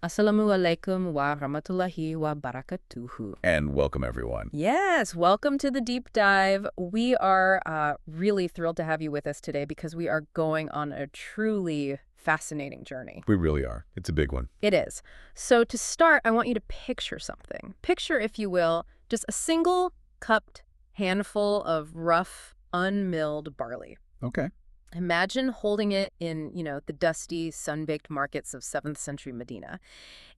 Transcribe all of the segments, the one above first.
Assalamu alaikum wa rahmatullahi wa barakatuhu. And welcome, everyone. Yes, welcome to the deep dive. We are really thrilled to have you with us today because we are going on a truly fascinating journey. We really are. It's a big one. It is. So to start, I want you to picture something. Picture, if you will, just a single cupped handful of rough, unmilled barley. Okay. Imagine holding it in, the dusty, sun-baked markets of 7th century Medina.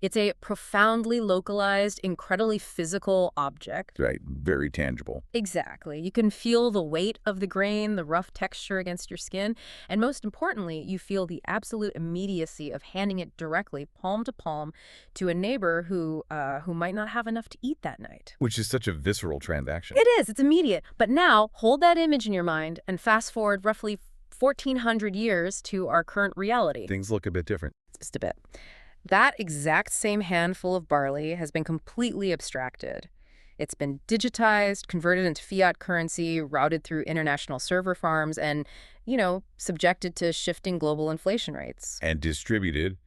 It's a profoundly localized, incredibly physical object. Right. Very tangible. Exactly. You can feel the weight of the grain, the rough texture against your skin, and most importantly, you feel the absolute immediacy of handing it directly, palm to palm, to a neighbor who might not have enough to eat that night. Which is such a visceral transaction. It is. It's immediate. But now, hold that image in your mind and fast forward roughly 1,400 years to our current reality. Things look a bit different. Just a bit. That exact same handful of barley has been completely abstracted. It's been digitized, converted into fiat currency, routed through international server farms, and, subjected to shifting global inflation rates. And distributed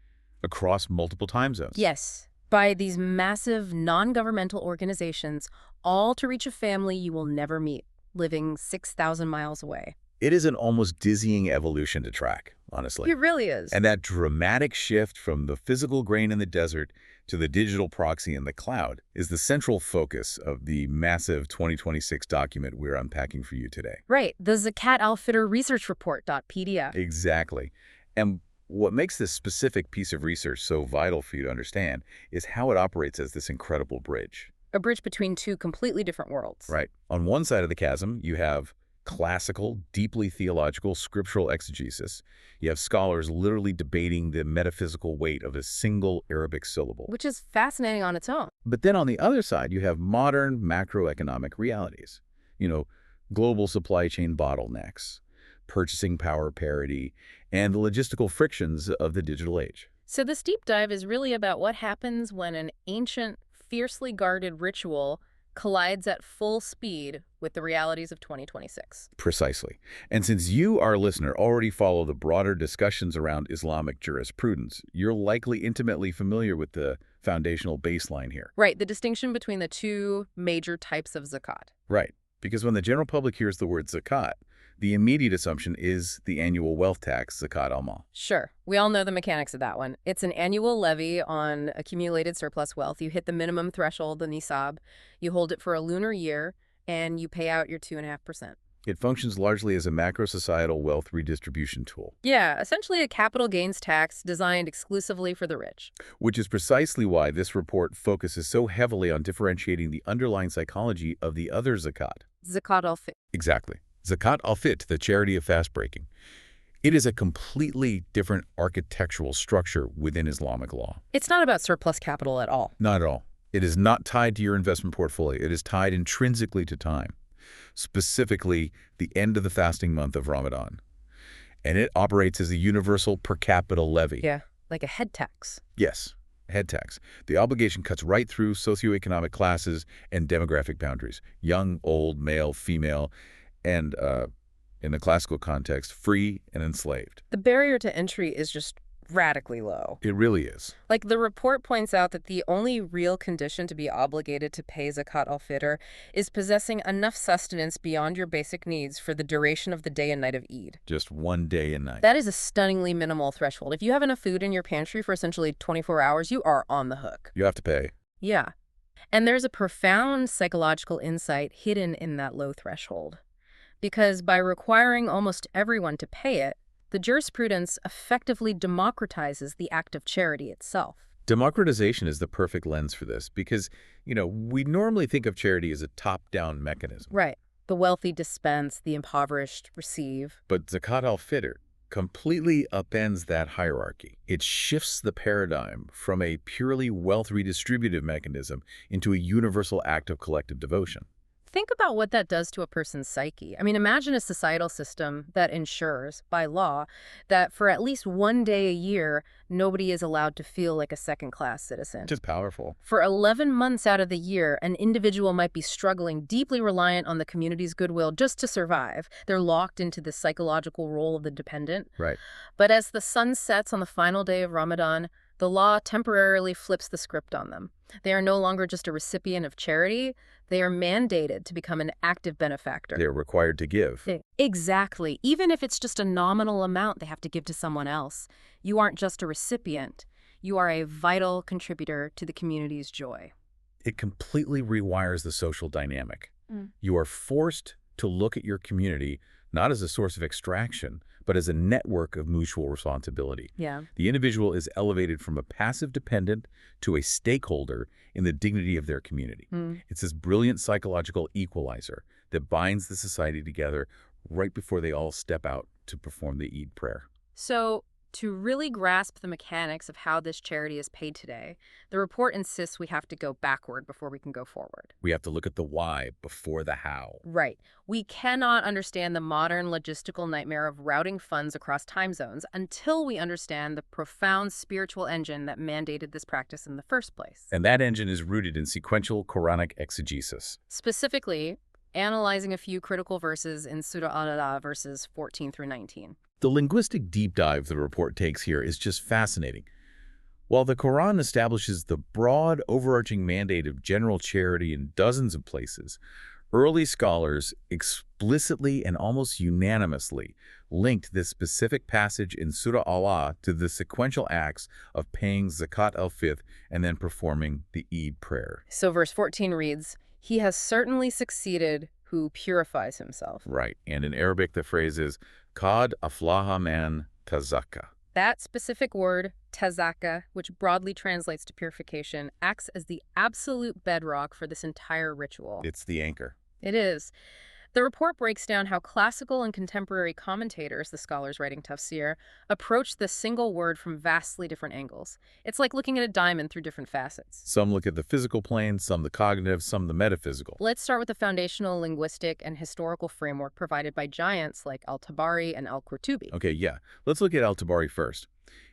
across multiple time zones. Yes, by these massive non-governmental organizations, all to reach a family you will never meet, living 6,000 miles away. It is an almost dizzying evolution to track, honestly. It really is. And that dramatic shift from the physical grain in the desert to the digital proxy in the cloud is the central focus of the massive 2026 document we're unpacking for you today. Right, the Zakat Al Fitr research report.pdf. Exactly. And what makes this specific piece of research so vital for you to understand is how it operates as this incredible bridge. A bridge between two completely different worlds. Right. On one side of the chasm, you have classical, deeply theological, scriptural exegesis. You have scholars literally debating the metaphysical weight of a single Arabic syllable. Which is fascinating on its own. But then on the other side, you have modern macroeconomic realities. Global supply chain bottlenecks, purchasing power parity, and the logistical frictions of the digital age. So this deep dive is really about what happens when an ancient, fiercely guarded ritual collides at full speed with the realities of 2026. Precisely. And since you, our listener, already follow the broader discussions around Islamic jurisprudence, you're likely intimately familiar with the foundational baseline here. Right, the distinction between the two major types of zakat. Right. Because when the general public hears the word zakat, the immediate assumption is the annual wealth tax, Zakat al-Mal. Sure. We all know the mechanics of that one. It's an annual levy on accumulated surplus wealth. You hit the minimum threshold, the nisab, you hold it for a lunar year, and you pay out your 2.5%. It functions largely as a macro-societal wealth redistribution tool. Yeah, essentially a capital gains tax designed exclusively for the rich. Which is precisely why this report focuses so heavily on differentiating the underlying psychology of the other zakat. Zakat Al Fitr. Exactly. Zakat Al Fitr, the charity of fast breaking. It is a completely different architectural structure within Islamic law. It's not about surplus capital at all. Not at all. It is not tied to your investment portfolio. It is tied intrinsically to time, specifically the end of the fasting month of Ramadan. And it operates as a universal per capita levy. Yeah, like a head tax. Yes, head tax. The obligation cuts right through socioeconomic classes and demographic boundaries. Young, old, male, female, and in the classical context, free and enslaved. The barrier to entry is just radically low. It really is. Like the report points out that the only real condition to be obligated to pay Zakat al-Fitr is possessing enough sustenance beyond your basic needs for the duration of the day and night of Eid. Just one day and night. That is a stunningly minimal threshold. If you have enough food in your pantry for essentially 24 hours, you are on the hook. You have to pay. Yeah. And there's a profound psychological insight hidden in that low threshold. Because by requiring almost everyone to pay it, the jurisprudence effectively democratizes the act of charity itself. Democratization is the perfect lens for this because, we normally think of charity as a top-down mechanism. Right. The wealthy dispense, the impoverished receive. But Zakat al-Fitr completely upends that hierarchy. It shifts the paradigm from a purely wealth redistributive mechanism into a universal act of collective devotion. Think about what that does to a person's psyche. I mean, imagine a societal system that ensures, by law, that for at least one day a year, nobody is allowed to feel like a second-class citizen. Just powerful. For 11 months out of the year, an individual might be struggling, deeply reliant on the community's goodwill just to survive. They're locked into the psychological role of the dependent. Right. But as the sun sets on the final day of Ramadan, The law temporarily flips the script on them. They are no longer just a recipient of charity, they are mandated to become an active benefactor. They're required to give. Exactly. Even if it's just a nominal amount they have to give to someone else, you aren't just a recipient. You are a vital contributor to the community's joy. It completely rewires the social dynamic. Mm. You are forced to look at your community not as a source of extraction, but as a network of mutual responsibility. Yeah. The individual is elevated from a passive dependent to a stakeholder in the dignity of their community. Mm. It's this brilliant psychological equalizer that binds the society together right before they all step out to perform the Eid prayer. So, to really grasp the mechanics of how this charity is paid today, the report insists we have to go backward before we can go forward. We have to look at the why before the how. Right. We cannot understand the modern logistical nightmare of routing funds across time zones until we understand the profound spiritual engine that mandated this practice in the first place. And that engine is rooted in sequential Quranic exegesis. Specifically, analyzing a few critical verses in Surah Al-Alaq verses 14 through 19. The linguistic deep dive the report takes here is just fascinating. While the Quran establishes the broad, overarching mandate of general charity in dozens of places, early scholars explicitly and almost unanimously linked this specific passage in Surah Allah to the sequential acts of paying Zakat Al Fitr and then performing the Eid prayer. So verse 14 reads, "He has certainly succeeded who purifies himself." Right, and in Arabic the phrase is Qad aflaha man tazakka. That specific word, tazaka, which broadly translates to purification, acts as the absolute bedrock for this entire ritual. It's the anchor. It is. The report breaks down how classical and contemporary commentators, the scholars writing tafsir, approach this single word from vastly different angles. It's like looking at a diamond through different facets. Some look at the physical plane, some the cognitive, some the metaphysical. Let's start with the foundational linguistic and historical framework provided by giants like Al-Tabari and Al-Qurtubi. Okay, yeah. Let's look at Al-Tabari first.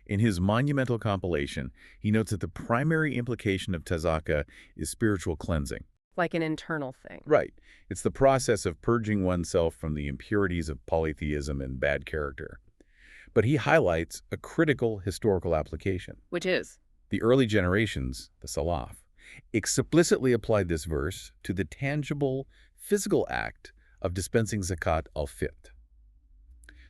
In his monumental compilation, he notes that the primary implication of tazaka is spiritual cleansing. Like an internal thing. Right. It's the process of purging oneself from the impurities of polytheism and bad character. But he highlights a critical historical application. Which is? The early generations, the Salaf, explicitly applied this verse to the tangible, physical act of dispensing Zakat Al Fitr.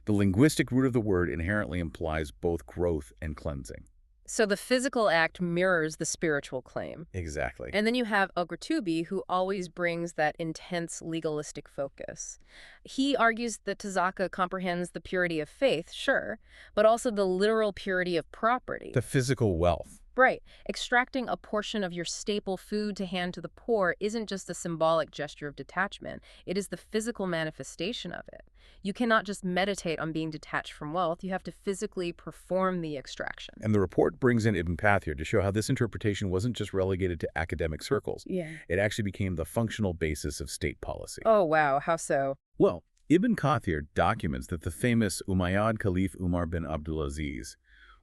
The linguistic root of the word inherently implies both growth and cleansing. So the physical act mirrors the spiritual claim. Exactly. And then you have Al-Qurtubi, who always brings that intense legalistic focus. He argues that tazaka comprehends the purity of faith, sure, but also the literal purity of property. The physical wealth. Right. Extracting a portion of your staple food to hand to the poor isn't just a symbolic gesture of detachment. It is the physical manifestation of it. You cannot just meditate on being detached from wealth. You have to physically perform the extraction. And the report brings in Ibn Kathir to show how this interpretation wasn't just relegated to academic circles. Yeah. It actually became the functional basis of state policy. Oh, wow. How so? Well, Ibn Kathir documents that the famous Umayyad Caliph Umar bin Abdulaziz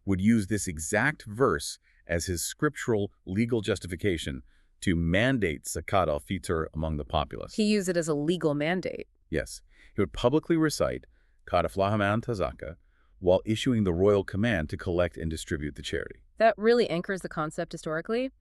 would use this exact verse as his scriptural legal justification to mandate Zakat Al Fitr among the populace. He used it as a legal mandate. Yes. He would publicly recite Qad aflaha man tazakka while issuing the royal command to collect and distribute the charity. That really anchors the concept historically.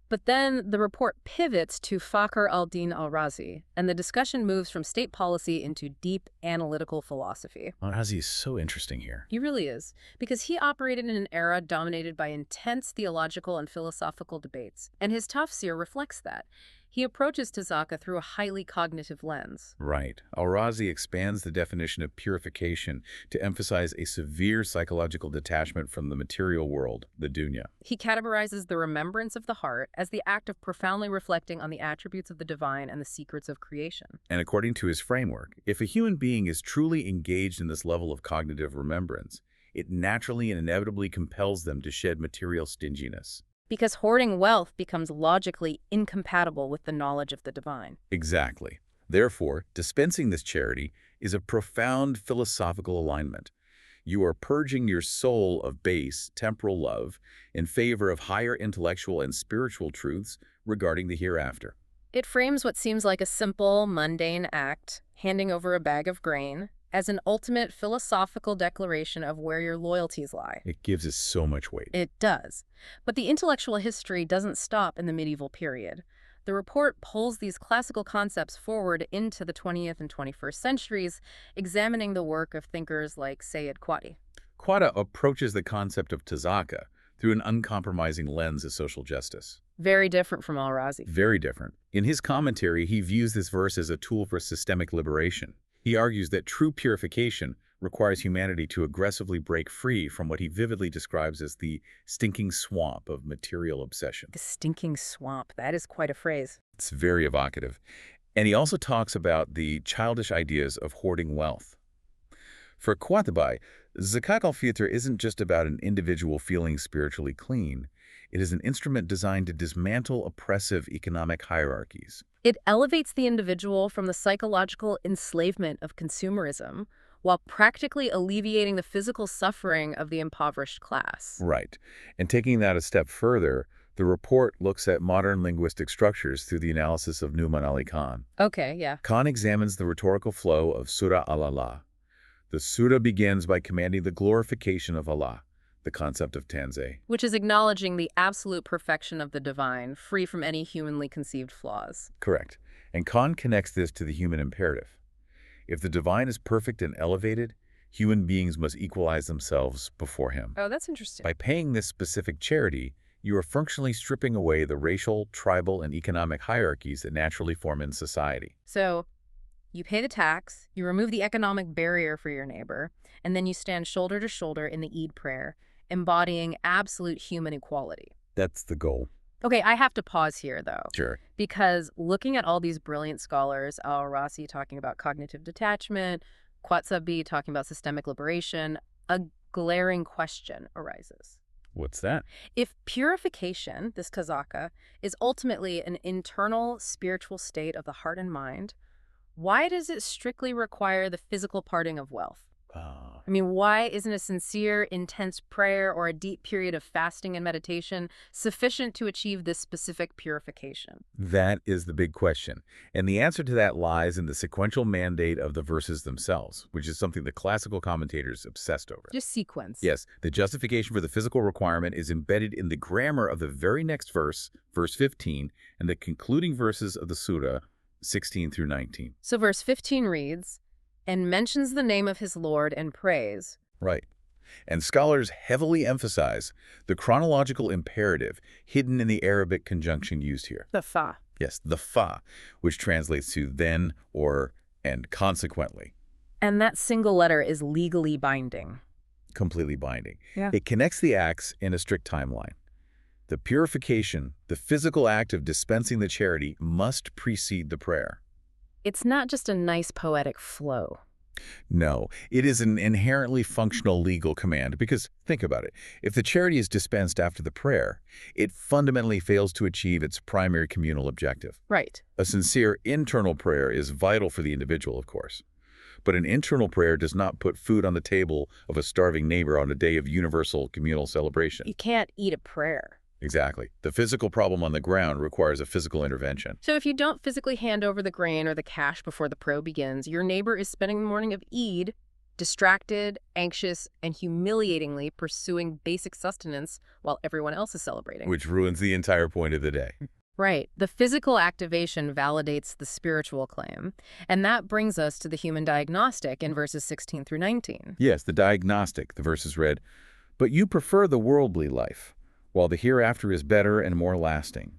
But then the report pivots to Fakhr al-Din al-Razi, and the discussion moves from state policy into deep analytical philosophy. Al-Razi is so interesting here. He really is, because he operated in an era dominated by intense theological and philosophical debates, and his tafsir reflects that. He approaches tazaka through a highly cognitive lens. Right. Al-Razi expands the definition of purification to emphasize a severe psychological detachment from the material world, the dunya. He categorizes the remembrance of the heart as the act of profoundly reflecting on the attributes of the divine and the secrets of creation. And according to his framework, if a human being is truly engaged in this level of cognitive remembrance, it naturally and inevitably compels them to shed material stinginess. Because hoarding wealth becomes logically incompatible with the knowledge of the divine. Exactly. Therefore, dispensing this charity is a profound philosophical alignment. You are purging your soul of base, temporal love in favor of higher intellectual and spiritual truths regarding the hereafter. It frames what seems like a simple, mundane act, handing over a bag of grain, as an ultimate philosophical declaration of where your loyalties lie. It gives us so much weight. It does. But the intellectual history doesn't stop in the medieval period. The report pulls these classical concepts forward into the 20th and 21st centuries, examining the work of thinkers like Sayyid Qutb. Quadda approaches the concept of tazaka through an uncompromising lens of social justice. Very different from Al-Razi. Very different. In his commentary, he views this verse as a tool for systemic liberation. He argues that true purification requires humanity to aggressively break free from what he vividly describes as the stinking swamp of material obsession. The stinking swamp. That is quite a phrase. It's very evocative. And he also talks about the childish ideas of hoarding wealth. For Qutb, Zakat Al Fitr isn't just about an individual feeling spiritually clean. It is an instrument designed to dismantle oppressive economic hierarchies. It elevates the individual from the psychological enslavement of consumerism while practically alleviating the physical suffering of the impoverished class. Right. And taking that a step further, the report looks at modern linguistic structures through the analysis of Numan Ali Khan. Okay, yeah. Khan examines the rhetorical flow of Surah Al-Allah. The surah begins by commanding the glorification of Allah, the concept of tanzih. Which is acknowledging the absolute perfection of the divine, free from any humanly conceived flaws. Correct. And Khan connects this to the human imperative. If the divine is perfect and elevated, human beings must equalize themselves before him. Oh, that's interesting. By paying this specific charity, you are functionally stripping away the racial, tribal, and economic hierarchies that naturally form in society. So, you pay the tax, you remove the economic barrier for your neighbor, and then you stand shoulder to shoulder in the Eid prayer, embodying absolute human equality. That's the goal. Okay, I have to pause here, though. Sure. Because looking at all these brilliant scholars, Al-Razi talking about cognitive detachment, Qutb talking about systemic liberation, a glaring question arises. What's that? If purification, this tazaka, is ultimately an internal spiritual state of the heart and mind, why does it strictly require the physical parting of wealth? I mean, why isn't a sincere, intense prayer or a deep period of fasting and meditation sufficient to achieve this specific purification? That is the big question. And the answer to that lies in the sequential mandate of the verses themselves, which is something the classical commentators obsessed over. Just sequence. Yes, the justification for the physical requirement is embedded in the grammar of the very next verse, verse 15, and the concluding verses of the surah, 16 through 19. So verse 15 reads, and mentions the name of his Lord and prays. Right. And scholars heavily emphasize the chronological imperative hidden in the Arabic conjunction used here. The fa. Yes, the fa, which translates to then or and consequently. And that single letter is legally binding. Completely binding. Yeah. It connects the acts in a strict timeline. The purification, the physical act of dispensing the charity, must precede the prayer. It's not just a nice poetic flow. No, it is an inherently functional legal command because, think about it, if the charity is dispensed after the prayer, it fundamentally fails to achieve its primary communal objective. Right. A sincere internal prayer is vital for the individual, of course. But an internal prayer does not put food on the table of a starving neighbor on a day of universal communal celebration. You can't eat a prayer. Exactly. The physical problem on the ground requires a physical intervention. So if you don't physically hand over the grain or the cash before the prayer begins, your neighbor is spending the morning of Eid distracted, anxious, and humiliatingly pursuing basic sustenance while everyone else is celebrating. Which ruins the entire point of the day. Right. The physical activation validates the spiritual claim. And that brings us to the human diagnostic in verses 16 through 19. Yes, the diagnostic. The verses read, "But you prefer the worldly life, while the hereafter is better and more lasting.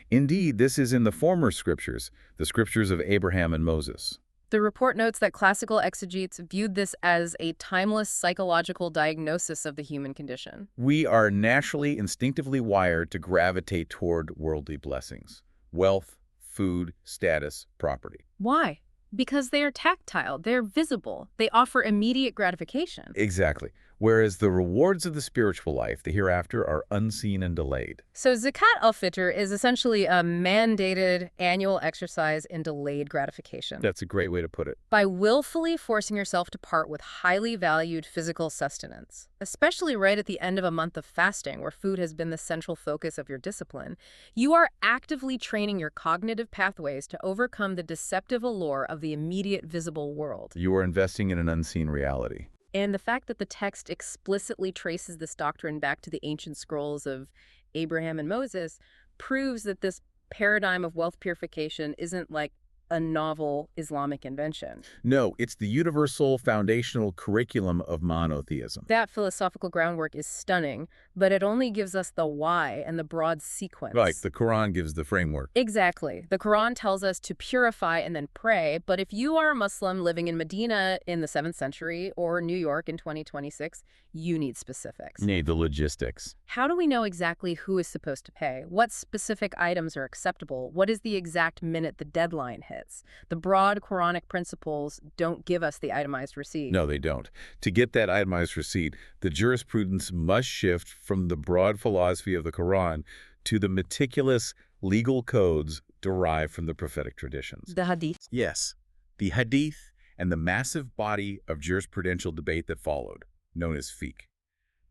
Indeed, this is in the former scriptures, the scriptures of Abraham and Moses." The report notes that classical exegetes viewed this as a timeless psychological diagnosis of the human condition. We are naturally, instinctively wired to gravitate toward worldly blessings, wealth, food, status, property. Why? Because they are tactile, they're visible, they offer immediate gratification. Exactly. whereas the rewards of the spiritual life, the hereafter, are unseen and delayed. So Zakat Al Fitr is essentially a mandated annual exercise in delayed gratification. That's a great way to put it. By willfully forcing yourself to part with highly valued physical sustenance, especially right at the end of a month of fasting where food has been the central focus of your discipline, you are actively training your cognitive pathways to overcome the deceptive allure of the immediate visible world. You are investing in an unseen reality. And the fact that the text explicitly traces this doctrine back to the ancient scrolls of Abraham and Moses proves that this paradigm of wealth purification isn't like a novel Islamic invention. No, it's the universal foundational curriculum of monotheism. That philosophical groundwork is stunning, but it only gives us the why and the broad sequence. Right, the Quran gives the framework. Exactly. The Quran tells us to purify and then pray, but if you are a Muslim living in Medina in the 7th century or New York in 2026, you need specifics. Need the logistics. How do we know exactly who is supposed to pay? What specific items are acceptable? What is the exact minute the deadline hits? The broad Quranic principles don't give us the itemized receipt. No, they don't. To get that itemized receipt, the jurisprudence must shift from the broad philosophy of the Quran to the meticulous legal codes derived from the prophetic traditions. The Hadith. Yes, the Hadith and the massive body of jurisprudential debate that followed, known as fiqh.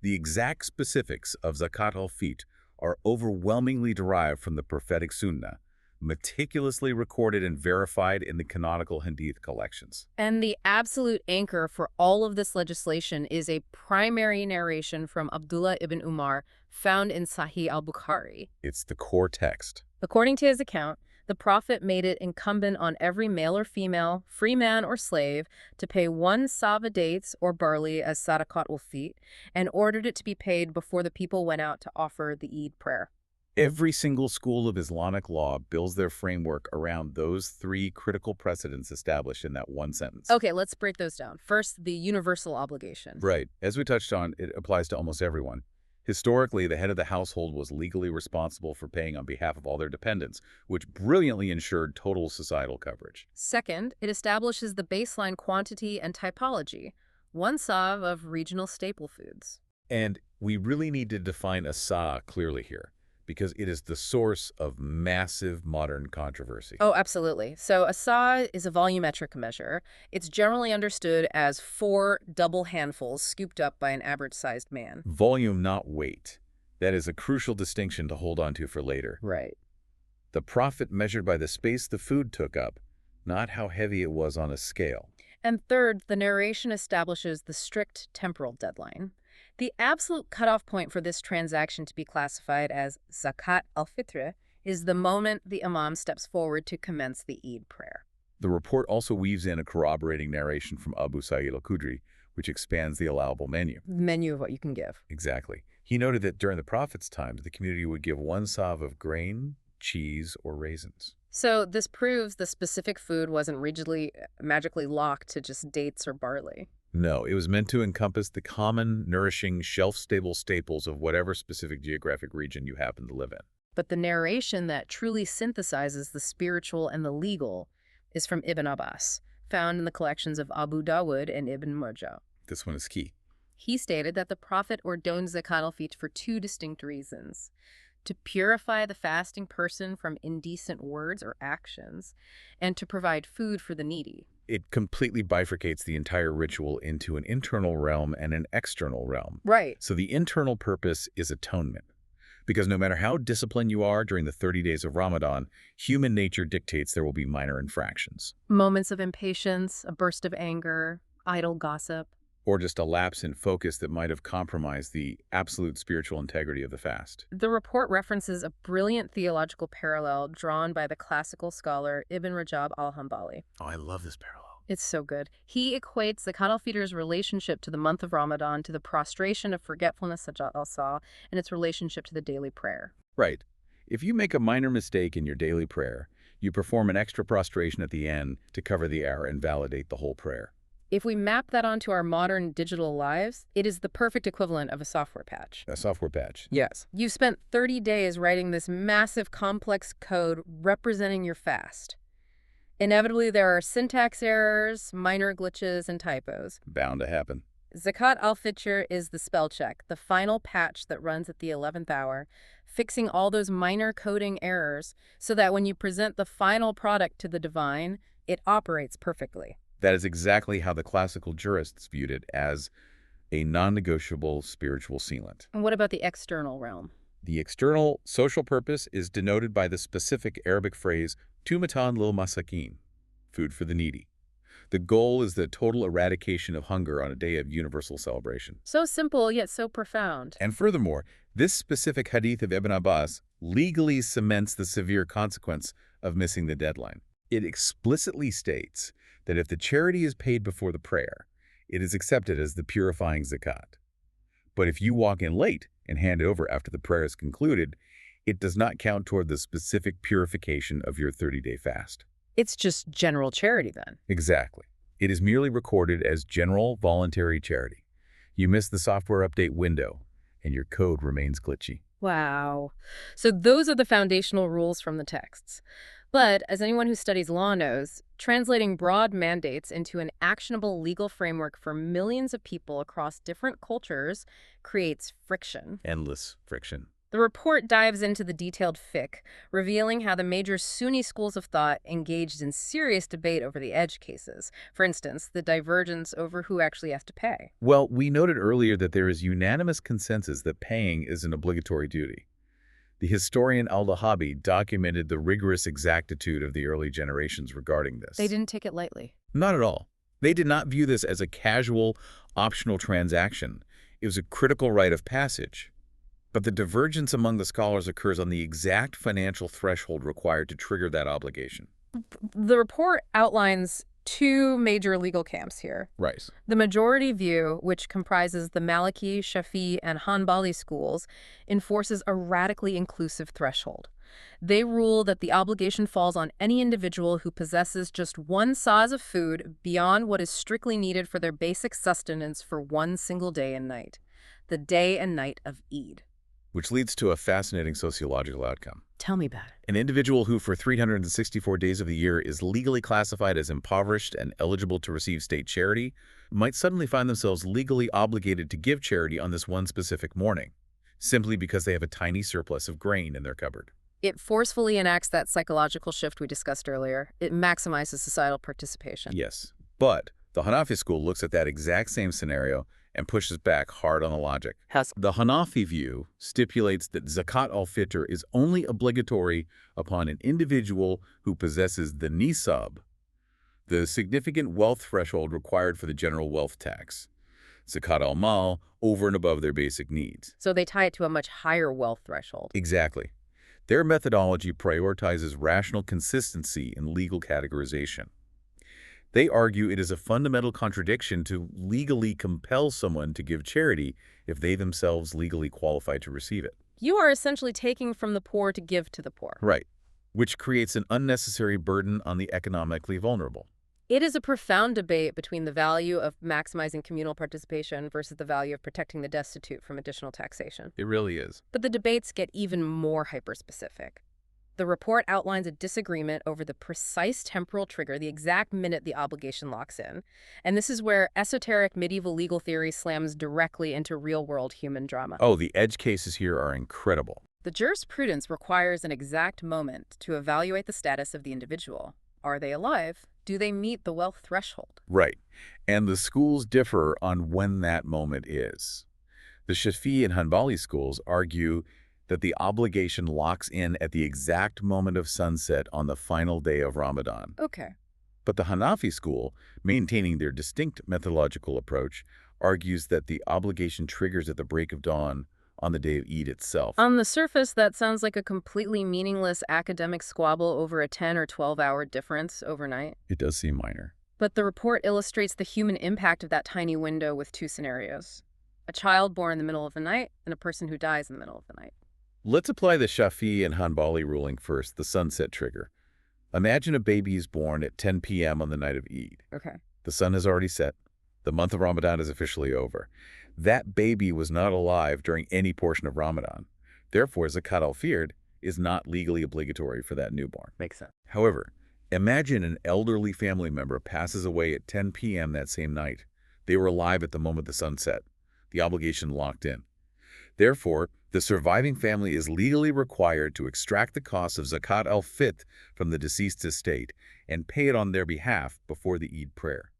The exact specifics of Zakat Al Fitr are overwhelmingly derived from the prophetic Sunnah, meticulously recorded and verified in the canonical Hadith collections. And the absolute anchor for all of this legislation is a primary narration from Abdullah ibn Umar found in Sahih al-Bukhari. It's the core text. According to his account, the Prophet made it incumbent on every male or female, free man or slave, to pay 1 sava dates or barley as Zakat al Fitr and ordered it to be paid before the people went out to offer the Eid prayer. Every single school of Islamic law builds their framework around those 3 critical precedents established in that one sentence. Okay, let's break those down. First, the universal obligation. Right. As we touched on, it applies to almost everyone. Historically, the head of the household was legally responsible for paying on behalf of all their dependents, which brilliantly ensured total societal coverage. Second, it establishes the baseline quantity and typology, 1 sav of regional staple foods. And we really need to define a sa clearly here, because it is the source of massive modern controversy. Oh, absolutely. So a sa is a volumetric measure. It's generally understood as 4 double handfuls scooped up by an average-sized man. Volume, not weight. That is a crucial distinction to hold on to for later. Right. The profit measured by the space the food took up, not how heavy it was on a scale. And third, the narration establishes the strict temporal deadline. The absolute cutoff point for this transaction to be classified as Zakat Al Fitr is the moment the Imam steps forward to commence the Eid prayer. The report also weaves in a corroborating narration from Abu Sa'id al-Khudri, which expands the allowable menu. The menu of what you can give. Exactly. He noted that during the Prophet's time, the community would give 1 sav of grain, cheese, or raisins. So this proves the specific food wasn't rigidly, magically locked to just dates or barley. No, it was meant to encompass the common, nourishing, shelf-stable staples of whatever specific geographic region you happen to live in. But the narration that truly synthesizes the spiritual and the legal is from Ibn Abbas, found in the collections of Abu Dawud and Ibn Majah. This one is key. He stated that the Prophet ordained Zakat al-Fitr for 2 distinct reasons: to purify the fasting person from indecent words or actions, and to provide food for the needy. It completely bifurcates the entire ritual into an internal realm and an external realm. Right. So the internal purpose is atonement. Because no matter how disciplined you are during the 30 days of Ramadan, human nature dictates there will be minor infractions. Moments of impatience, a burst of anger, idle gossip. Or just a lapse in focus that might have compromised the absolute spiritual integrity of the fast. The report references a brilliant theological parallel drawn by the classical scholar Ibn Rajab al-Hanbali. Oh, I love this parallel. It's so good. He equates Zakat al-Fitr's relationship to the month of Ramadan to the prostration of forgetfulness, Sajat al-Sa, and its relationship to the daily prayer. Right. If you make a minor mistake in your daily prayer, you perform an extra prostration at the end to cover the error and validate the whole prayer. If we map that onto our modern digital lives, it is the perfect equivalent of a software patch. A software patch. Yes. You've spent 30 days writing this massive, complex code representing your fast. Inevitably, there are syntax errors, minor glitches, and typos. Bound to happen. Zakat Al Fitr is the spell check, the final patch that runs at the 11th hour, fixing all those minor coding errors so that when you present the final product to the divine, it operates perfectly. That is exactly how the classical jurists viewed it, as a non-negotiable spiritual sealant. And what about the external realm? The external social purpose is denoted by the specific Arabic phrase, tumatan lil masakin, food for the needy. The goal is the total eradication of hunger on a day of universal celebration. So simple, yet so profound. And furthermore, this specific hadith of Ibn Abbas legally cements the severe consequence of missing the deadline. It explicitly states that if the charity is paid before the prayer, it is accepted as the purifying zakat. But if you walk in late and hand it over after the prayer is concluded, it does not count toward the specific purification of your 30-day fast. It's just general charity then. Exactly. It is merely recorded as general voluntary charity. You miss the software update window, and your code remains glitchy. Wow. So those are the foundational rules from the texts. But as anyone who studies law knows, translating broad mandates into an actionable legal framework for millions of people across different cultures creates friction. Endless friction. The report dives into the detailed fiqh, revealing how the major Sunni schools of thought engaged in serious debate over the edge cases. For instance, the divergence over who actually has to pay. Well, we noted earlier that there is unanimous consensus that paying is an obligatory duty. The historian al-Dahabi documented the rigorous exactitude of the early generations regarding this. They didn't take it lightly. Not at all. They did not view this as a casual, optional transaction. It was a critical rite of passage. But the divergence among the scholars occurs on the exact financial threshold required to trigger that obligation. The report outlines two major legal camps here. Right. The majority view, which comprises the Maliki, Shafi'i, and Hanbali schools, enforces a radically inclusive threshold. They rule that the obligation falls on any individual who possesses just one saz of food beyond what is strictly needed for their basic sustenance for one single day and night, the day and night of Eid. Which leads to a fascinating sociological outcome. Tell me about it. An individual who for 364 days of the year is legally classified as impoverished and eligible to receive state charity might suddenly find themselves legally obligated to give charity on this one specific morning, simply because they have a tiny surplus of grain in their cupboard. It forcefully enacts that psychological shift we discussed earlier. It maximizes societal participation. Yes, but the Hanafi school looks at that exact same scenario and pushes back hard on the logic. The Hanafi view stipulates that Zakat Al Fitr is only obligatory upon an individual who possesses the nisab, the significant wealth threshold required for the general wealth tax, Zakat Al Mal, over and above their basic needs. So they tie it to a much higher wealth threshold. Exactly. Their methodology prioritizes rational consistency in legal categorization. They argue it is a fundamental contradiction to legally compel someone to give charity if they themselves legally qualify to receive it. You are essentially taking from the poor to give to the poor. Right, which creates an unnecessary burden on the economically vulnerable. It is a profound debate between the value of maximizing communal participation versus the value of protecting the destitute from additional taxation. It really is. But the debates get even more hyper-specific. The report outlines a disagreement over the precise temporal trigger, the exact minute the obligation locks in. And this is where esoteric medieval legal theory slams directly into real-world human drama. Oh, the edge cases here are incredible. The jurisprudence requires an exact moment to evaluate the status of the individual. Are they alive? Do they meet the wealth threshold? Right. And the schools differ on when that moment is. The Shafi'i and Hanbali schools argue that the obligation locks in at the exact moment of sunset on the final day of Ramadan. Okay. But the Hanafi school, maintaining their distinct methodological approach, argues that the obligation triggers at the break of dawn on the day of Eid itself. On the surface, that sounds like a completely meaningless academic squabble over a 10 or 12-hour difference overnight. It does seem minor. But the report illustrates the human impact of that tiny window with two scenarios: a child born in the middle of the night and a person who dies in the middle of the night. Let's apply the Shafi'i and Hanbali ruling first, the sunset trigger. Imagine a baby is born at 10 p.m. on the night of Eid. Okay. The sun has already set. The month of Ramadan is officially over. That baby was not alive during any portion of Ramadan. Therefore, Zakat Al Fitr is not legally obligatory for that newborn. Makes sense. However, imagine an elderly family member passes away at 10 p.m. that same night. They were alive at the moment the sun set. The obligation locked in. Therefore, the surviving family is legally required to extract the costs of Zakat Al Fitr from the deceased's estate and pay it on their behalf before the Eid prayer.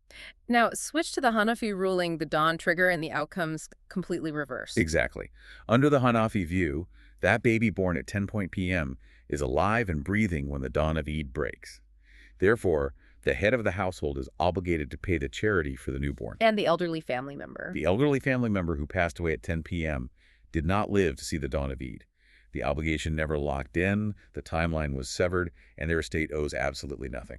Now, switch to the Hanafi ruling, the dawn trigger, and the outcome's completely reversed. Exactly. Under the Hanafi view, that baby born at 10 p.m. is alive and breathing when the dawn of Eid breaks. Therefore, the head of the household is obligated to pay the charity for the newborn. And the elderly family member. The elderly family member who passed away at 10 p.m. did not live to see the dawn of Eid. The obligation never locked in, the timeline was severed, and their estate owes absolutely nothing.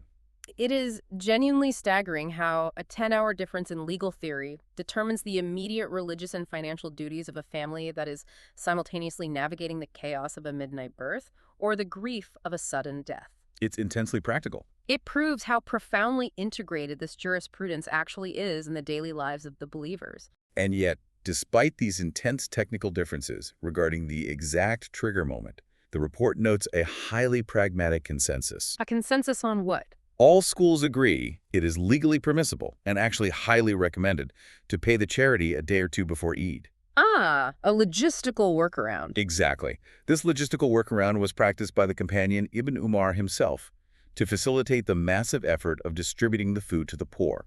It is genuinely staggering how a 10-hour difference in legal theory determines the immediate religious and financial duties of a family that is simultaneously navigating the chaos of a midnight birth or the grief of a sudden death. It's intensely practical. It proves how profoundly integrated this jurisprudence actually is in the daily lives of the believers. And yet, despite these intense technical differences regarding the exact trigger moment, the report notes a highly pragmatic consensus. A consensus on what? All schools agree it is legally permissible and actually highly recommended to pay the charity a day or two before Eid. Ah, a logistical workaround. Exactly. This logistical workaround was practiced by the companion Ibn Umar himself to facilitate the massive effort of distributing the food to the poor.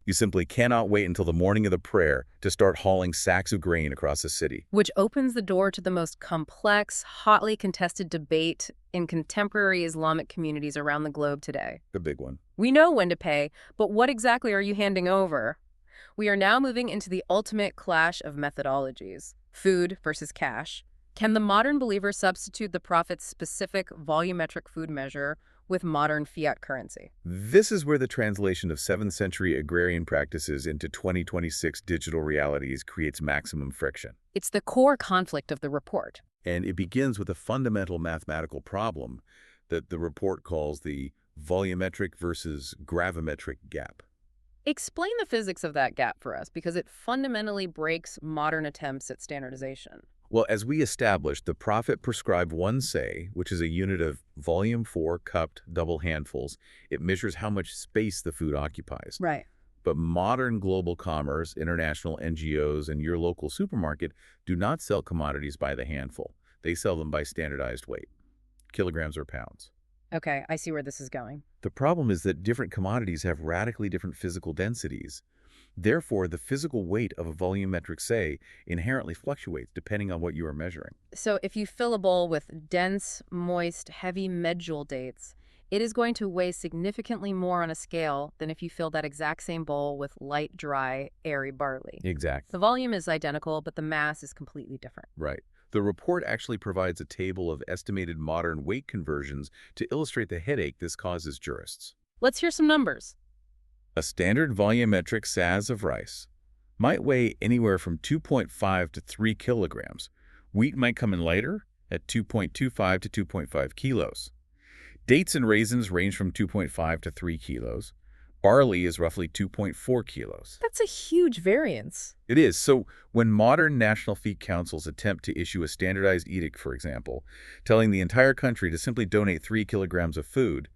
You simply cannot wait until the morning of the prayer to start hauling sacks of grain across the city. Which opens the door to the most complex, hotly contested debate in contemporary Islamic communities around the globe today. The big one. We know when to pay, but what exactly are you handing over? We are now moving into the ultimate clash of methodologies, food versus cash. Can the modern believer substitute the Prophet's specific volumetric food measure with modern fiat currency? This is where the translation of 7th century agrarian practices into 2026 digital realities creates maximum friction. It's the core conflict of the report. And it begins with a fundamental mathematical problem that the report calls the volumetric versus gravimetric gap. Explain the physics of that gap for us, because it fundamentally breaks modern attempts at standardization. Well, as we established, the Prophet prescribed one say, which is a unit of volume 4 cupped double handfuls. It measures how much space the food occupies. Right. But modern global commerce, international NGOs, and your local supermarket do not sell commodities by the handful. They sell them by standardized weight, kilograms or pounds. Okay, I see where this is going. The problem is that different commodities have radically different physical densities. Therefore, the physical weight of a volumetric say inherently fluctuates depending on what you are measuring. So if you fill a bowl with dense, moist, heavy medjool dates, it is going to weigh significantly more on a scale than if you fill that exact same bowl with light, dry, airy barley. Exactly. The volume is identical, but the mass is completely different. Right. The report actually provides a table of estimated modern weight conversions to illustrate the headache this causes jurists. Let's hear some numbers. A standard volumetric saz of rice might weigh anywhere from 2.5 to 3 kilograms. Wheat might come in lighter at 2.25 to 2.5 kilos. Dates and raisins range from 2.5 to 3 kilos. Barley is roughly 2.4 kilos. That's a huge variance. It is. So when modern national feed councils attempt to issue a standardized edict, for example, telling the entire country to simply donate 3 kilograms of food,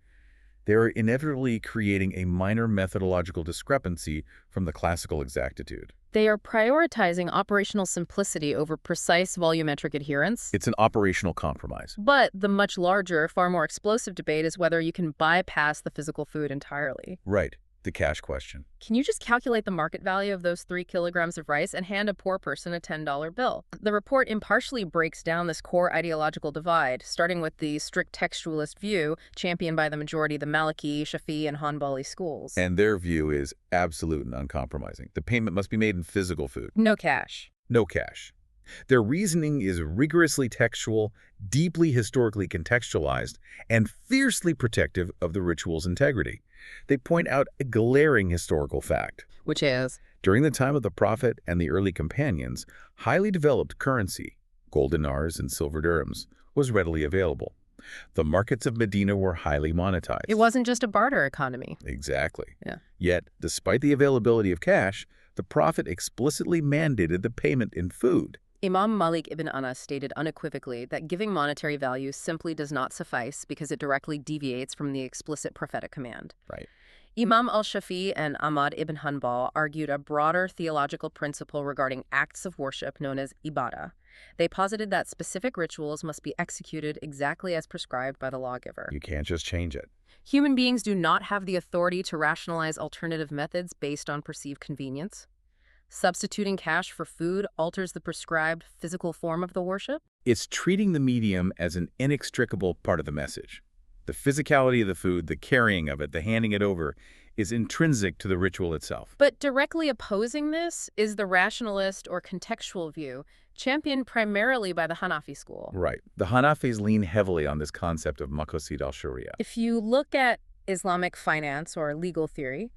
they are inevitably creating a minor methodological discrepancy from the classical exactitude. They are prioritizing operational simplicity over precise volumetric adherence. It's an operational compromise. But the much larger, far more explosive debate is whether you can bypass the physical food entirely. Right. The cash question. Can you just calculate the market value of those 3 kilograms of rice and hand a poor person a $10 bill? The report impartially breaks down this core ideological divide, starting with the strict textualist view championed by the majority of the Maliki, Shafi'i, and Hanbali schools. And their view is absolute and uncompromising. The payment must be made in physical food. No cash. No cash. Their reasoning is rigorously textual, deeply historically contextualized, and fiercely protective of the ritual's integrity. They point out a glaring historical fact. Which is? During the time of the Prophet and the early companions, highly developed currency, gold dinars and silver dirhams, was readily available. The markets of Medina were highly monetized. It wasn't just a barter economy. Exactly. Yeah. Yet, despite the availability of cash, the Prophet explicitly mandated the payment in food. Imam Malik ibn Anas stated unequivocally that giving monetary value simply does not suffice because it directly deviates from the explicit prophetic command. Right. Imam al-Shafi'i and Ahmad ibn Hanbal argued a broader theological principle regarding acts of worship known as ibadah. They posited that specific rituals must be executed exactly as prescribed by the lawgiver. You can't just change it. Human beings do not have the authority to rationalize alternative methods based on perceived convenience. Substituting cash for food alters the prescribed physical form of the worship. It's treating the medium as an inextricable part of the message. The physicality of the food, the carrying of it, the handing it over, is intrinsic to the ritual itself. But directly opposing this is the rationalist or contextual view, championed primarily by the Hanafi school. Right. The Hanafis lean heavily on this concept of maqasid al-sharia. If you look at Islamic finance or legal theory,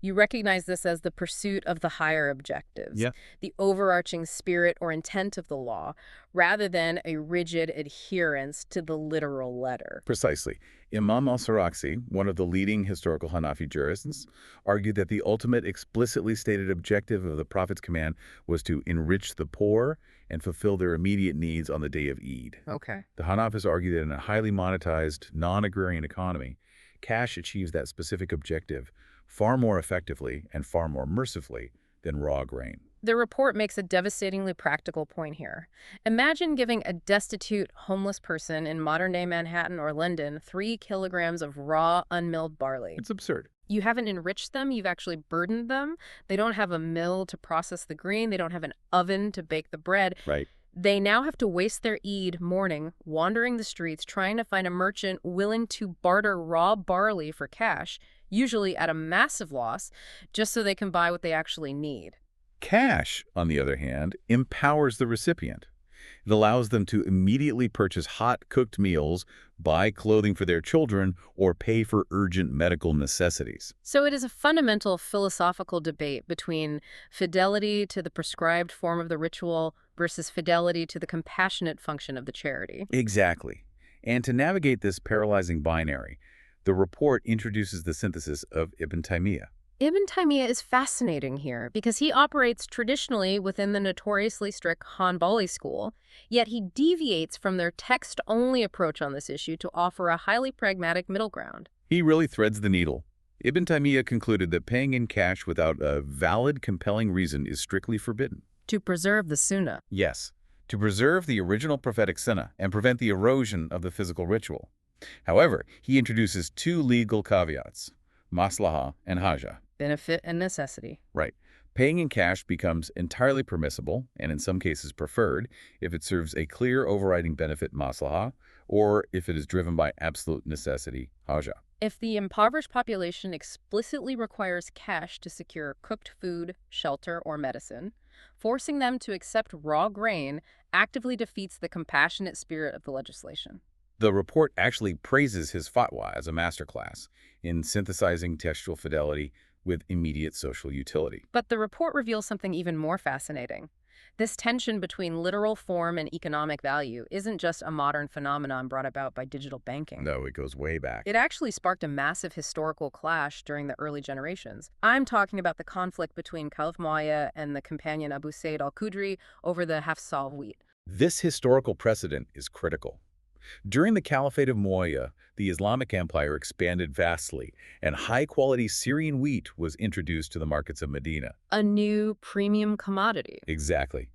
you recognize this as the pursuit of the higher objectives, Yeah. the overarching spirit or intent of the law, rather than a rigid adherence to the literal letter. Precisely. Imam al-Sarakhsi, one of the leading historical Hanafi jurists, argued that the ultimate explicitly stated objective of the Prophet's command was to enrich the poor and fulfill their immediate needs on the day of Eid. Okay. The Hanafis argue that in a highly monetized, non-agrarian economy, cash achieves that specific objective far more effectively and far more mercifully than raw grain. The report makes a devastatingly practical point here. Imagine giving a destitute, homeless person in modern-day Manhattan or London 3 kilograms of raw, unmilled barley. It's absurd. You haven't enriched them, you've actually burdened them. They don't have a mill to process the grain, they don't have an oven to bake the bread. Right. They now have to waste their Eid morning wandering the streets trying to find a merchant willing to barter raw barley for cash, usually at a massive loss, just so they can buy what they actually need. Cash, on the other hand, empowers the recipient. It allows them to immediately purchase hot, cooked meals, buy clothing for their children, or pay for urgent medical necessities. So it is a fundamental philosophical debate between fidelity to the prescribed form of the ritual versus fidelity to the compassionate function of the charity. Exactly. And to navigate this paralyzing binary, the report introduces the synthesis of Ibn Taymiyyah. Ibn Taymiyyah is fascinating here because he operates traditionally within the notoriously strict Hanbali school, yet he deviates from their text-only approach on this issue to offer a highly pragmatic middle ground. He really threads the needle. Ibn Taymiyyah concluded that paying in cash without a valid, compelling reason is strictly forbidden. To preserve the sunnah. Yes, to preserve the original prophetic sunnah and prevent the erosion of the physical ritual. However, he introduces 2 legal caveats, maslaha and haja. Benefit and necessity. Right. Paying in cash becomes entirely permissible, and in some cases preferred, if it serves a clear overriding benefit maslaha, or if it is driven by absolute necessity haja. If the impoverished population explicitly requires cash to secure cooked food, shelter, or medicine, forcing them to accept raw grain actively defeats the compassionate spirit of the legislation. The report actually praises his fatwa as a masterclass in synthesizing textual fidelity with immediate social utility. But the report reveals something even more fascinating. This tension between literal form and economic value isn't just a modern phenomenon brought about by digital banking. No, it goes way back. It actually sparked a massive historical clash during the early generations. I'm talking about the conflict between Caliph Muawiyah and the companion Abu Sa'id al-Khudri over the half-sa of wheat. This historical precedent is critical. During the Caliphate of Muawiyah, the Islamic Empire expanded vastly, and high-quality Syrian wheat was introduced to the markets of Medina. A new premium commodity. Exactly.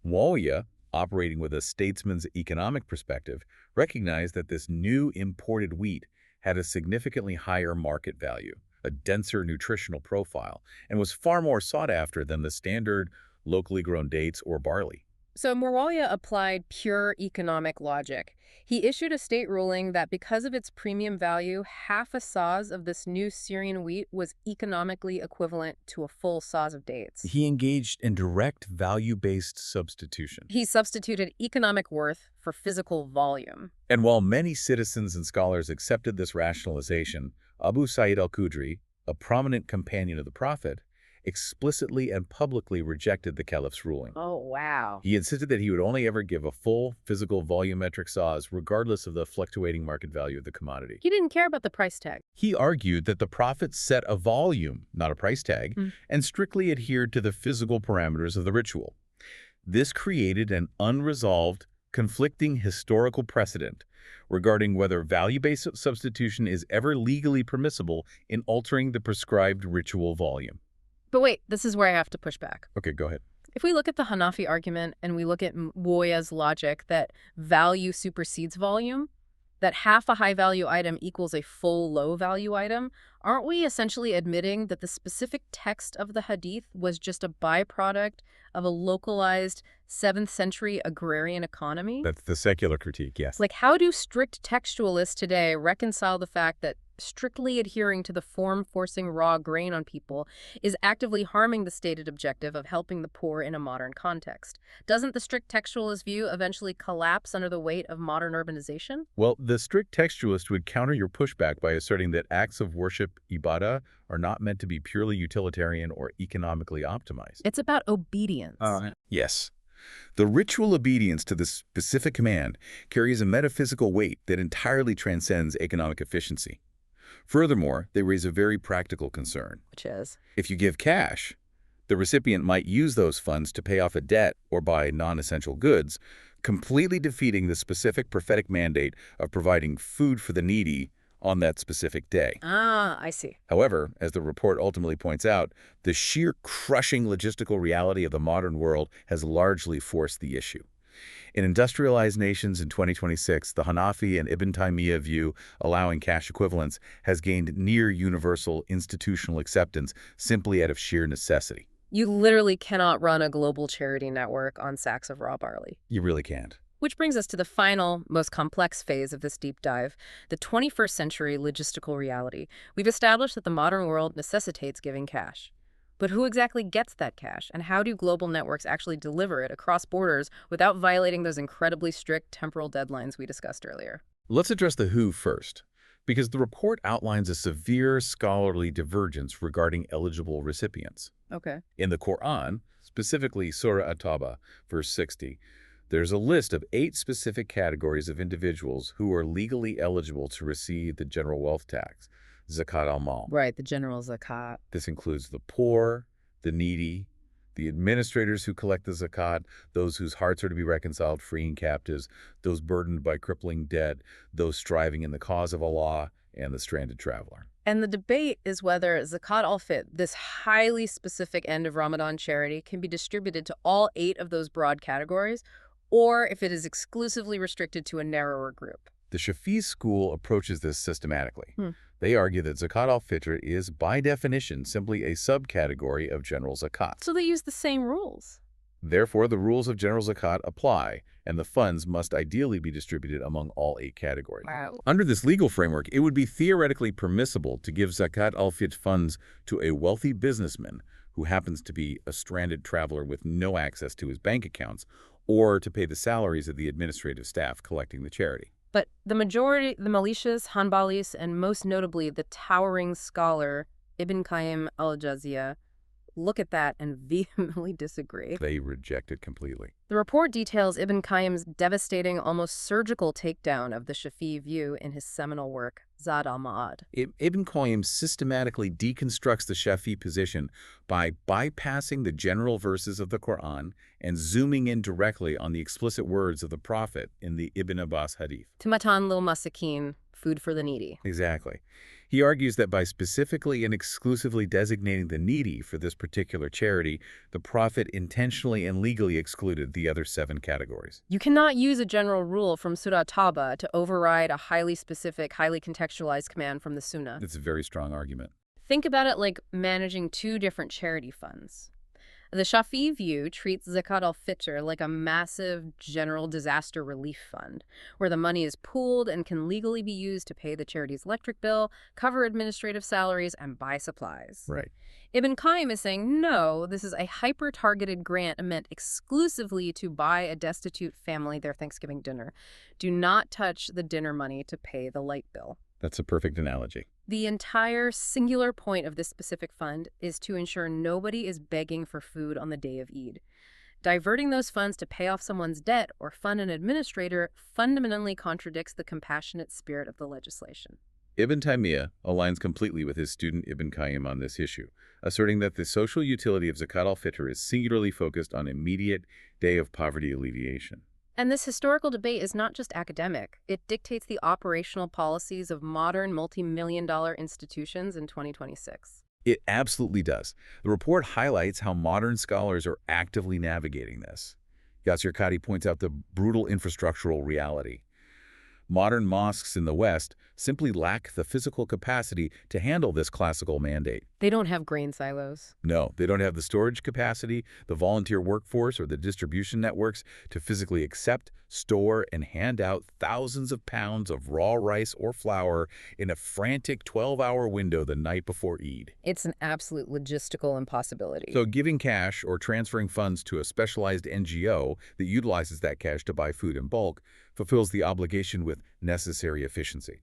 Muawiyah, operating with a statesman's economic perspective, recognized that this new imported wheat had a significantly higher market value, a denser nutritional profile, and was far more sought after than the standard locally grown dates or barley. So Muawiyah applied pure economic logic. He issued a state ruling that because of its premium value, half a saz of this new Syrian wheat was economically equivalent to a full saz of dates. He engaged in direct value-based substitution. He substituted economic worth for physical volume. And while many citizens and scholars accepted this rationalization, Abu Sa'id al-Khudri, a prominent companion of the Prophet, explicitly and publicly rejected the caliph's ruling. Oh, wow. He insisted that he would only ever give a full physical volumetric saz regardless of the fluctuating market value of the commodity. He didn't care about the price tag. He argued that the Prophet set a volume, not a price tag, and strictly adhered to the physical parameters of the ritual. This created an unresolved, conflicting historical precedent regarding whether value-based substitution is ever legally permissible in altering the prescribed ritual volume. But wait, this is where I have to push back. Okay, go ahead. If we look at the Hanafi argument and we look at Moya's logic that value supersedes volume, that half a high-value item equals a full low-value item, aren't we essentially admitting that the specific text of the hadith was just a byproduct of a localized 7th century agrarian economy? That's the secular critique, yes. Like, how do strict textualists today reconcile the fact that strictly adhering to the form forcing raw grain on people is actively harming the stated objective of helping the poor in a modern context? Doesn't the strict textualist view eventually collapse under the weight of modern urbanization? Well, the strict textualist would counter your pushback by asserting that acts of worship, ibadah, are not meant to be purely utilitarian or economically optimized. It's about obedience. Yes. The ritual obedience to the specific command carries a metaphysical weight that entirely transcends economic efficiency. Furthermore, they raise a very practical concern. Which is? If you give cash, the recipient might use those funds to pay off a debt or buy non-essential goods, completely defeating the specific prophetic mandate of providing food for the needy on that specific day. Ah, I see. However, as the report ultimately points out, the sheer crushing logistical reality of the modern world has largely forced the issue. In industrialized nations in 2026, the Hanafi and Ibn Taymiyyah view allowing cash equivalents has gained near-universal institutional acceptance simply out of sheer necessity. You literally cannot run a global charity network on sacks of raw barley. You really can't. Which brings us to the final, most complex phase of this deep dive, the 21st century logistical reality. We've established that the modern world necessitates giving cash. But who exactly gets that cash, and how do global networks actually deliver it across borders without violating those incredibly strict temporal deadlines we discussed earlier? Let's address the who first, because the report outlines a severe scholarly divergence regarding eligible recipients. Okay. In the Quran, specifically Surah At-Tawbah, verse 60, there's a list of 8 specific categories of individuals who are legally eligible to receive the general wealth tax, Zakat al-Mal. Right, the general zakat. This includes the poor, the needy, the administrators who collect the zakat, those whose hearts are to be reconciled, freeing captives, those burdened by crippling debt, those striving in the cause of Allah, and the stranded traveler. And the debate is whether Zakat Al Fitr, this highly specific end of Ramadan charity, can be distributed to all 8 of those broad categories, or if it is exclusively restricted to a narrower group. The Shafi'i school approaches this systematically. They argue that Zakat Al Fitr is, by definition, simply a subcategory of general zakat. So they use the same rules. Therefore, the rules of general zakat apply, and the funds must ideally be distributed among all 8 categories. Wow. Under this legal framework, it would be theoretically permissible to give Zakat Al Fitr funds to a wealthy businessman who happens to be a stranded traveler with no access to his bank accounts, or to pay the salaries of the administrative staff collecting the charity. But the majority, the Malishas, Hanbalis, and most notably the towering scholar Ibn Qayyim al-Jawziyya, look at that and vehemently disagree. They reject it completely. The report details Ibn Qayyim's devastating, almost surgical takedown of the Shafi'i view in his seminal work, Zad al-Ma'ad. Ibn Qayyim systematically deconstructs the Shafi'i position by bypassing the general verses of the Quran and zooming in directly on the explicit words of the Prophet in the Ibn Abbas hadith. Timatan lil masakin, food for the needy. Exactly. He argues that by specifically and exclusively designating the needy for this particular charity, the Prophet intentionally and legally excluded the other 7 categories. You cannot use a general rule from Surah Tawbah to override a highly specific, highly contextualized command from the Sunnah. It's a very strong argument. Think about it like managing 2 different charity funds. The Shafi'i view treats Zakat Al Fitr like a massive general disaster relief fund, where the money is pooled and can legally be used to pay the charity's electric bill, cover administrative salaries, and buy supplies. Right. Ibn Qayyim is saying, no, this is a hyper-targeted grant meant exclusively to buy a destitute family their Thanksgiving dinner. Do not touch the dinner money to pay the light bill. That's a perfect analogy. The entire singular point of this specific fund is to ensure nobody is begging for food on the day of Eid. Diverting those funds to pay off someone's debt or fund an administrator fundamentally contradicts the compassionate spirit of the legislation. Ibn Taymiyyah aligns completely with his student Ibn Qayyim on this issue, asserting that the social utility of Zakat al-Fitr is singularly focused on immediate day of poverty alleviation. And this historical debate is not just academic. It dictates the operational policies of modern multi-million-dollar institutions in 2026. It absolutely does. The report highlights how modern scholars are actively navigating this. Yasir Qadhi points out the brutal infrastructural reality. Modern mosques in the West simply lack the physical capacity to handle this classical mandate. They don't have grain silos. No, they don't have the storage capacity, the volunteer workforce, or the distribution networks to physically accept, store, and hand out thousands of pounds of raw rice or flour in a frantic 12-hour window the night before Eid. It's an absolute logistical impossibility. So giving cash or transferring funds to a specialized NGO that utilizes that cash to buy food in bulk fulfills the obligation with necessary efficiency.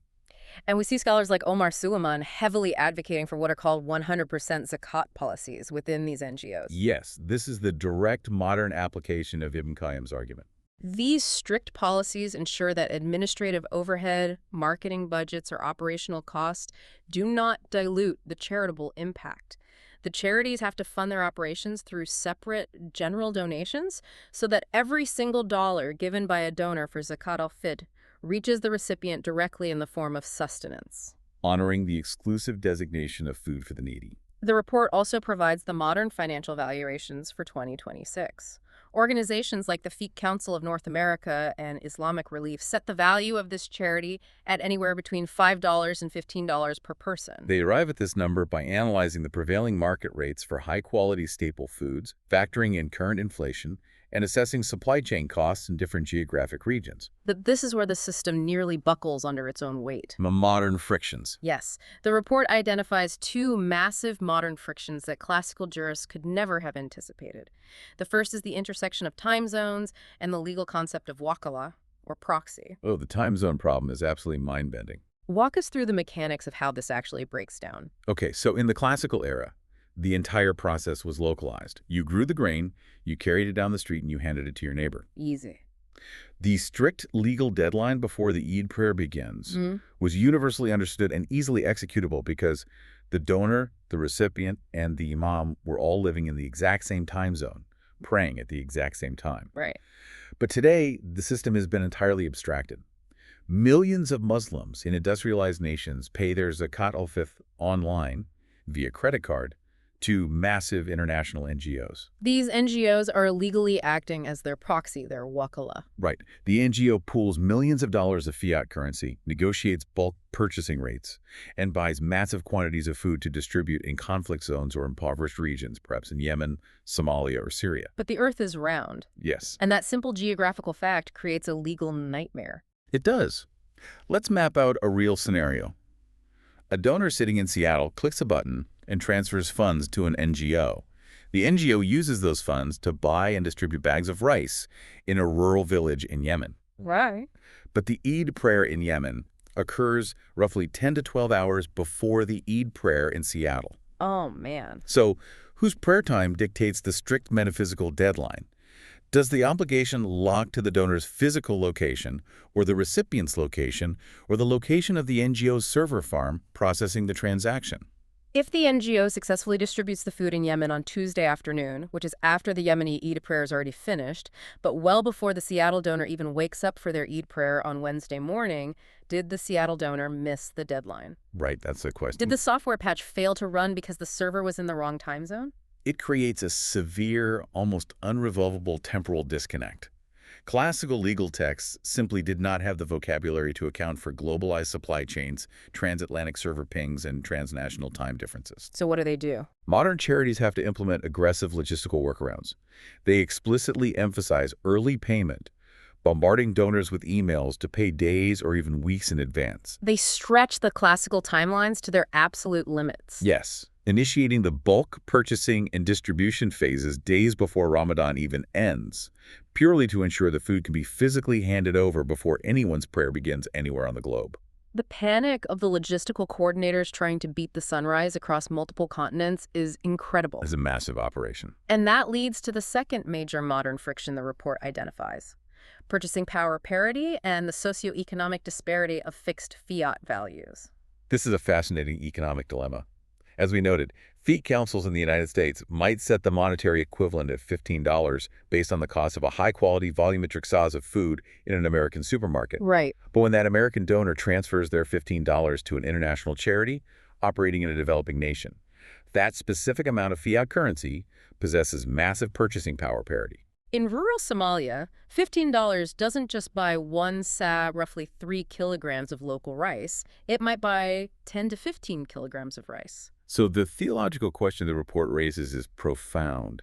And we see scholars like Omar Suleiman heavily advocating for what are called 100% zakat policies within these NGOs. Yes, this is the direct modern application of Ibn Qayyim's argument. These strict policies ensure that administrative overhead, marketing budgets, or operational costs do not dilute the charitable impact. The charities have to fund their operations through separate general donations so that every single dollar given by a donor for Zakat Al Fitr reaches the recipient directly in the form of sustenance, Honoring the exclusive designation of food for the needy. The report also provides the modern financial valuations for 2026. Organizations like the Fiqh Council of North America and Islamic Relief set the value of this charity at anywhere between $5 and $15 per person. They arrive at this number by analyzing the prevailing market rates for high-quality staple foods, factoring in current inflation, and assessing supply chain costs in different geographic regions. But this is where the system nearly buckles under its own weight. Modern frictions. Yes, the report identifies two massive modern frictions that classical jurists could never have anticipated. The first is the intersection of time zones and the legal concept of wakala, or proxy. Oh, the time zone problem is absolutely mind-bending. Walk us through the mechanics of how this actually breaks down. Okay, so in the classical era, the entire process was localized. You grew the grain, you carried it down the street, and you handed it to your neighbor. Easy. The strict legal deadline before the Eid prayer begins was universally understood and easily executable because the donor, the recipient, and the imam were all living in the exact same time zone, praying at the exact same time. Right. But today, the system has been entirely abstracted. Millions of Muslims in industrialized nations pay their Zakat Al Fitr online via credit card to massive international NGOs. These NGOs are illegally acting as their proxy, their wakala. Right. The NGO pools millions of dollars of fiat currency, negotiates bulk purchasing rates, and buys massive quantities of food to distribute in conflict zones or impoverished regions, perhaps in Yemen, Somalia, or Syria. But the earth is round. Yes. And that simple geographical fact creates a legal nightmare. It does. Let's map out a real scenario. A donor sitting in Seattle clicks a button and transfers funds to an NGO. The NGO uses those funds to buy and distribute bags of rice in a rural village in Yemen. Right. But the Eid prayer in Yemen occurs roughly 10 to 12 hours before the Eid prayer in Seattle. Oh, man. So, whose prayer time dictates the strict metaphysical deadline? Does the obligation lock to the donor's physical location, or the recipient's location, or the location of the NGO's server farm processing the transaction? If the NGO successfully distributes the food in Yemen on Tuesday afternoon, which is after the Yemeni Eid prayer is already finished, but well before the Seattle donor even wakes up for their Eid prayer on Wednesday morning, did the Seattle donor miss the deadline? Right, that's the question. Did the software patch fail to run because the server was in the wrong time zone? It creates a severe, almost unresolvable temporal disconnect. Classical legal texts simply did not have the vocabulary to account for globalized supply chains, transatlantic server pings, and transnational time differences. So what do? Modern charities have to implement aggressive logistical workarounds. They explicitly emphasize early payment, bombarding donors with emails to pay days or even weeks in advance. They stretch the classical timelines to their absolute limits. Yes, initiating the bulk purchasing and distribution phases days before Ramadan even ends, purely to ensure the food can be physically handed over before anyone's prayer begins anywhere on the globe. The panic of the logistical coordinators trying to beat the sunrise across multiple continents is incredible. It's a massive operation. And that leads to the second major modern friction the report identifies: purchasing power parity and the socioeconomic disparity of fixed fiat values. This is a fascinating economic dilemma. As we noted, Fiat councils in the United States might set the monetary equivalent at $15 based on the cost of a high-quality volumetric size of food in an American supermarket. Right. But when that American donor transfers their $15 to an international charity operating in a developing nation, that specific amount of fiat currency possesses massive purchasing power parity. In rural Somalia, $15 doesn't just buy one sa, roughly 3 kilograms of local rice. It might buy 10 to 15 kilograms of rice. So the theological question the report raises is profound.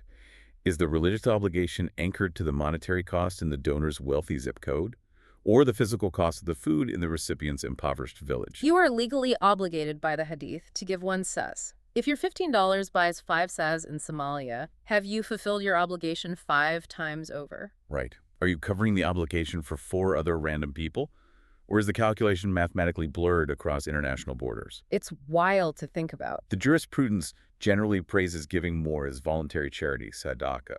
Is the religious obligation anchored to the monetary cost in the donor's wealthy zip code, or the physical cost of the food in the recipient's impoverished village? You are legally obligated by the Hadith to give one sas. If your $15 buys 5 sas in Somalia, have you fulfilled your obligation 5 times over? Right. Are you covering the obligation for 4 other random people? Or is the calculation mathematically blurred across international borders? It's wild to think about. The jurisprudence generally praises giving more as voluntary charity, sadaqah.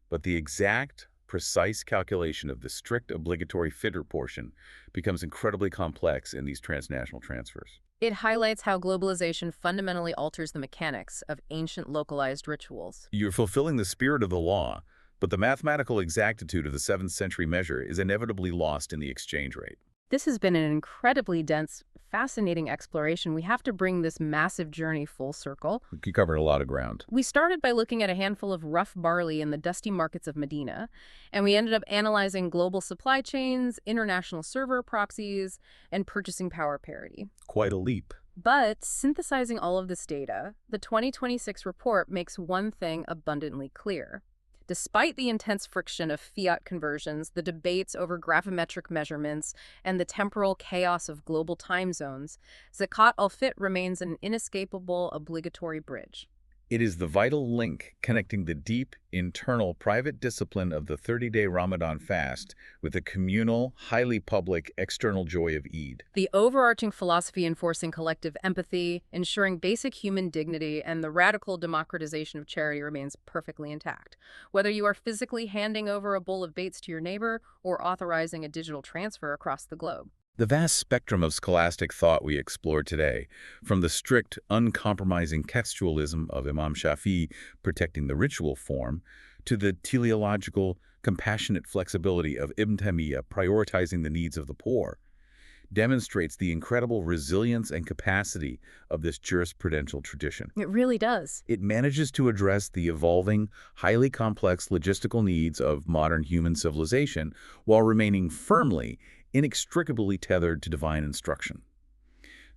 But the exact, precise calculation of the strict obligatory fitr portion becomes incredibly complex in these transnational transfers. It highlights how globalization fundamentally alters the mechanics of ancient localized rituals. You're fulfilling the spirit of the law, but the mathematical exactitude of the 7th century measure is inevitably lost in the exchange rate. This has been an incredibly dense, fascinating exploration. We have to bring this massive journey full circle. We covered a lot of ground. We started by looking at a handful of rough barley in the dusty markets of Medina, and we ended up analyzing global supply chains, international server proxies, and purchasing power parity. Quite a leap. But synthesizing all of this data, the 2026 report makes one thing abundantly clear. Despite the intense friction of fiat conversions, the debates over gravimetric measurements, and the temporal chaos of global time zones, Zakat Al Fitr remains an inescapable obligatory bridge. It is the vital link connecting the deep, internal, private discipline of the 30-day Ramadan fast with the communal, highly public, external joy of Eid. The overarching philosophy enforcing collective empathy, ensuring basic human dignity, and the radical democratization of charity remains perfectly intact. Whether you are physically handing over a bowl of dates to your neighbor or authorizing a digital transfer across the globe. The vast spectrum of scholastic thought we explore today, from the strict, uncompromising textualism of Imam Shafi'i protecting the ritual form, to the teleological, compassionate flexibility of Ibn Taymiyyah prioritizing the needs of the poor, demonstrates the incredible resilience and capacity of this jurisprudential tradition. It really does. It manages to address the evolving, highly complex logistical needs of modern human civilization while remaining firmly inextricably tethered to divine instruction.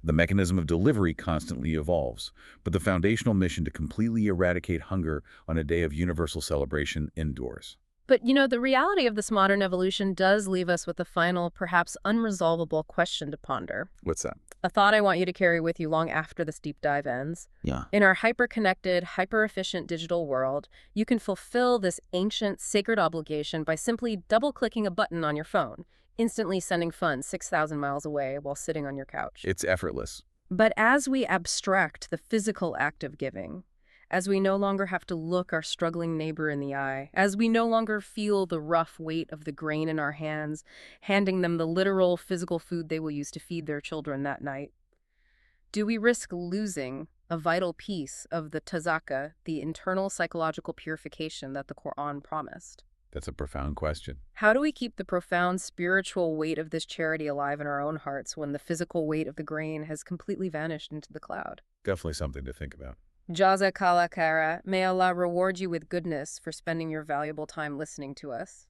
The mechanism of delivery constantly evolves, but the foundational mission to completely eradicate hunger on a day of universal celebration endures. But, the reality of this modern evolution does leave us with a final, perhaps unresolvable question to ponder. What's that? A thought I want you to carry with you long after this deep dive ends. Yeah. In our hyper-connected, hyper-efficient digital world, you can fulfill this ancient, sacred obligation by simply double-clicking a button on your phone, instantly sending funds 6,000 miles away while sitting on your couch. It's effortless. But as we abstract the physical act of giving, as we no longer have to look our struggling neighbor in the eye, as we no longer feel the rough weight of the grain in our hands, handing them the literal physical food they will use to feed their children that night, do we risk losing a vital piece of the tazakah, the internal psychological purification that the Quran promised? That's a profound question. How do we keep the profound spiritual weight of this charity alive in our own hearts when the physical weight of the grain has completely vanished into the cloud? Definitely something to think about. Jazakallah khaira. May Allah reward you with goodness for spending your valuable time listening to us.